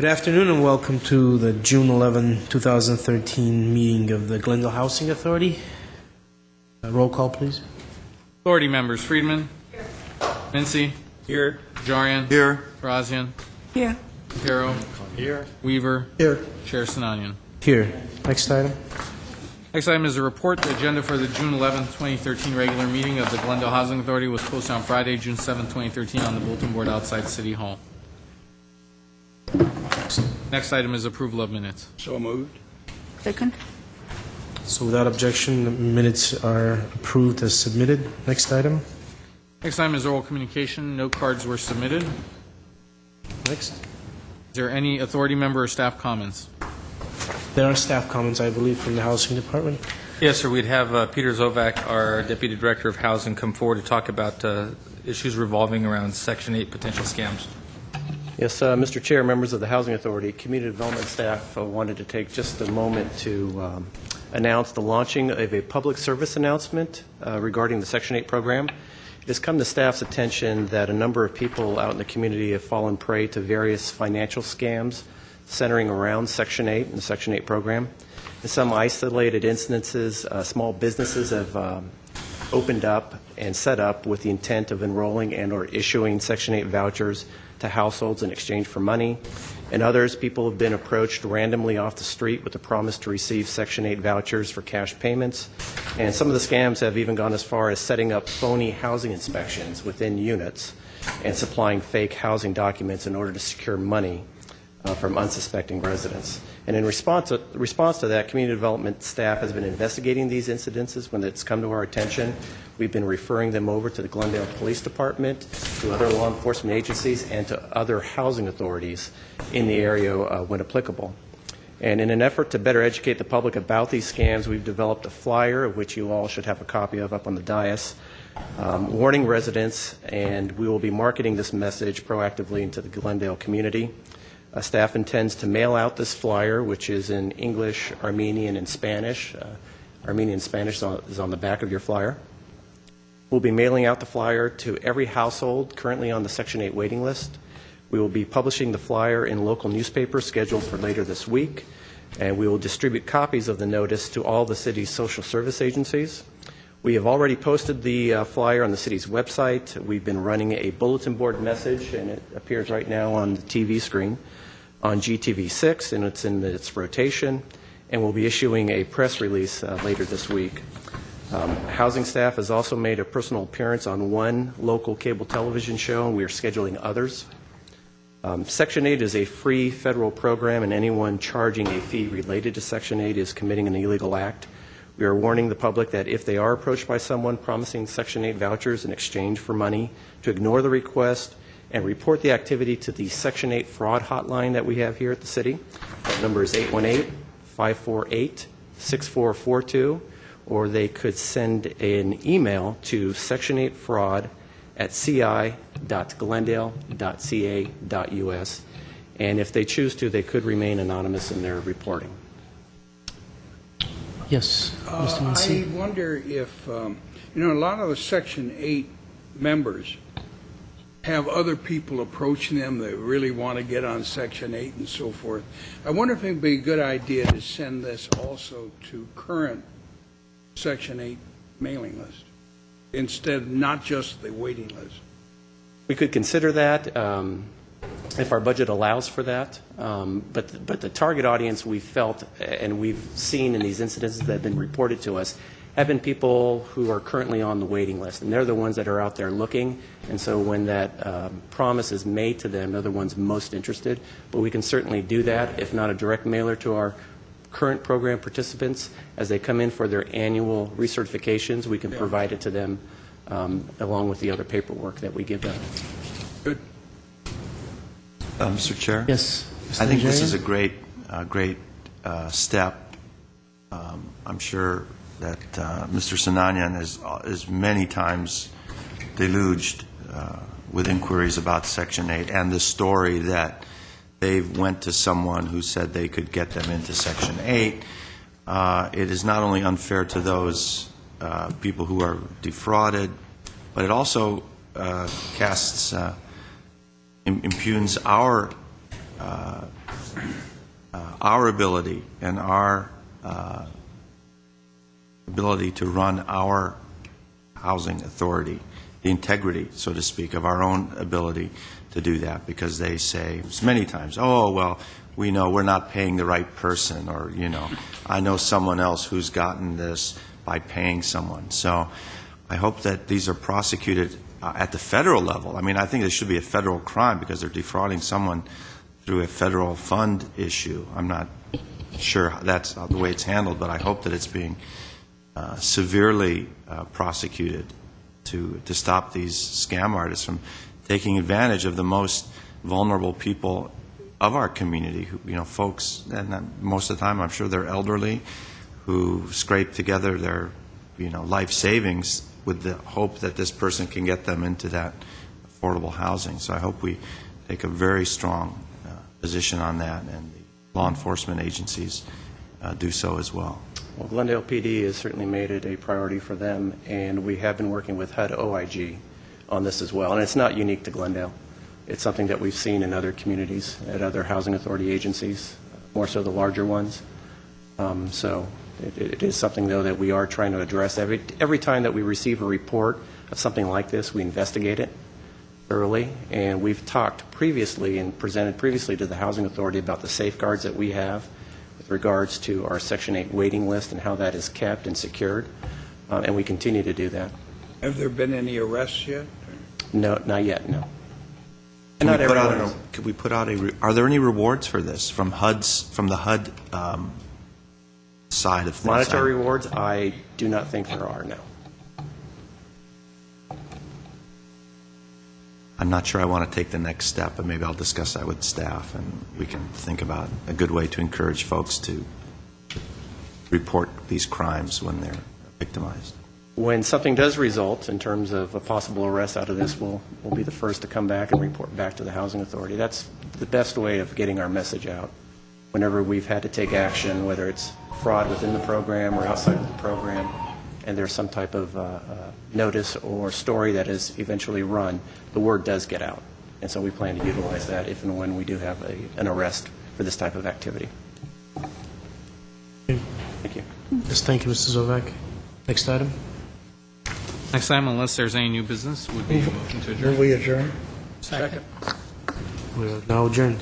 Good afternoon and welcome to the June 11, 2013 meeting of the Glendale Housing Authority. Roll call, please. Authority members: Friedman. Here. Mincy. Here. Jarian. Here. Razian. Here. Caro. Here. Weaver. Here. Chair Sinanian. Here. Next item. Next item is a report. The agenda for the June 11, 2013 regular meeting of the Glendale Housing Authority was posted on Friday, June 7, 2013 on the bulletin board outside City Hall. Next item is approval of minutes. So moved. Second. So without objection, the minutes are approved as submitted. Next item. Next item is oral communication. No cards were submitted. Next. Is there any authority member or staff comments? There are staff comments, I believe, from the Housing Department. Yes, sir. We'd have Peter Zovak, our Deputy Director of Housing, come forward to talk about issues revolving around Section 8 potential scams. Yes, Mr. Chair, members of the Housing Authority, Community Development staff wanted to take just a moment to announce the launching of a public service announcement regarding the Section 8 program. It has come to staff's attention that a number of people out in the community have fallen prey to various financial scams centering around Section 8 and the Section 8 program. In some isolated instances, small businesses have opened up and set up with the intent of enrolling and or issuing Section 8 vouchers to households in exchange for money. In others, people have been approached randomly off the street with the promise to receive Section 8 vouchers for cash payments. And some of the scams have even gone as far as setting up phony housing inspections within units and supplying fake housing documents in order to secure money from unsuspecting residents. And in response to that, Community Development staff has been investigating these incidences. When it's come to our attention, we've been referring them over to the Glendale Police Department, to other law enforcement agencies, and to other housing authorities in the area when applicable. And in an effort to better educate the public about these scams, we've developed a flyer, of which you all should have a copy of up on the dais, warning residents, and we will be marketing this message proactively into the Glendale community. Staff intends to mail out this flyer, which is in English, Armenian, and Spanish. Armenian and Spanish is on the back of your flyer. We'll be mailing out the flyer to every household currently on the Section 8 waiting list. We will be publishing the flyer in local newspapers scheduled for later this week, and we will distribute copies of the notice to all the city's social service agencies. We have already posted the flyer on the city's website. We've been running a bulletin board message, and it appears right now on the TV screen, on GTV6, and it's in its rotation, and we'll be issuing a press release later this week. Housing staff has also made a personal appearance on one local cable television show, and we are scheduling others. Section 8 is a free federal program, and anyone charging a fee related to Section 8 is committing an illegal act. We are warning the public that if they are approached by someone promising Section 8 vouchers in exchange for money, to ignore the request and report the activity to the Section 8 fraud hotline that we have here at the city. That number is 818-548-6442, or they could send an email to section8fraud@ci.glendale.ca.us. And if they choose to, they could remain anonymous in their reporting. Yes, Mr. Mincy. I wonder if, a lot of the Section 8 members have other people approaching them that really want to get on Section 8 and so forth. I wonder if it would be a good idea to send this also to current Section 8 mailing list, instead, not just the waiting list. We could consider that if our budget allows for that. But the target audience we felt and we've seen in these incidences that have been reported to us have been people who are currently on the waiting list, and they're the ones that are out there looking. And so when that promise is made to them, they're the ones most interested. But we can certainly do that, if not a direct mailer to our current program participants. As they come in for their annual recertifications, we can provide it to them along with the other paperwork that we give them. Good. Mr. Chair? Yes. Mr. I think this Najarian? is a great step. I'm sure that Mr. Sinanian is many times deluged with inquiries about Section 8 and the story that they went to someone who said they could get them into Section 8. It is not only unfair to those people who are defrauded, but it also impugns our our ability and our ability to run our housing authority, the integrity, so to speak, of our own ability to do that, because they say many times, oh, well, we know we're not paying the right person, or, I know someone else who's gotten this by paying someone. So I hope that these are prosecuted at the federal level. I mean, I think this should be a federal crime because they're defrauding someone through a federal fund issue. I'm not sure that's the way it's handled, but I hope that it's being severely prosecuted to stop these scam artists from taking advantage of the most vulnerable people of our community, folks, and most of the time I'm sure they're elderly, who scrape together their life savings with the hope that this person can get them into that affordable housing. So I hope we take a very strong position on that, and the law enforcement agencies do so as well. Well, Glendale PD has certainly made it a priority for them, and we have been working with HUD OIG on this as well. And it's not unique to Glendale. It's something that we've seen in other communities, at other housing authority agencies, more so the larger ones. So it is something, though, that we are trying to address. Every time that we receive a report of something like this, we investigate it thoroughly. And we've talked previously and presented previously to the Housing Authority about the safeguards that we have with regards to our Section 8 waiting list and how that is kept and secured. And we continue to do that. Have there been any arrests yet? No, not yet, no. Can Not we put out everyone. could we put out are there any rewards for this from the HUD side of things? Monetary rewards, I do not think there are, no. I'm not sure I want to take the next step, but maybe I'll discuss that with staff, and we can think about a good way to encourage folks to report these crimes when they're victimized. When something does result in terms of a possible arrest out of this, we'll be the first to come back and report back to the Housing Authority. That's the best way of getting our message out. Whenever we've had to take action, whether it's fraud within the program or outside of the program, and there's some type of notice or story that is eventually run, the word does get out. And so we plan to utilize that if and when we do have an arrest for this type of activity. Thank you. Yes, thank you, Mr. Zovak. Next item. Next time, unless there's any new business, would be a motion to adjourn. Will we adjourn? Second. We are now adjourned.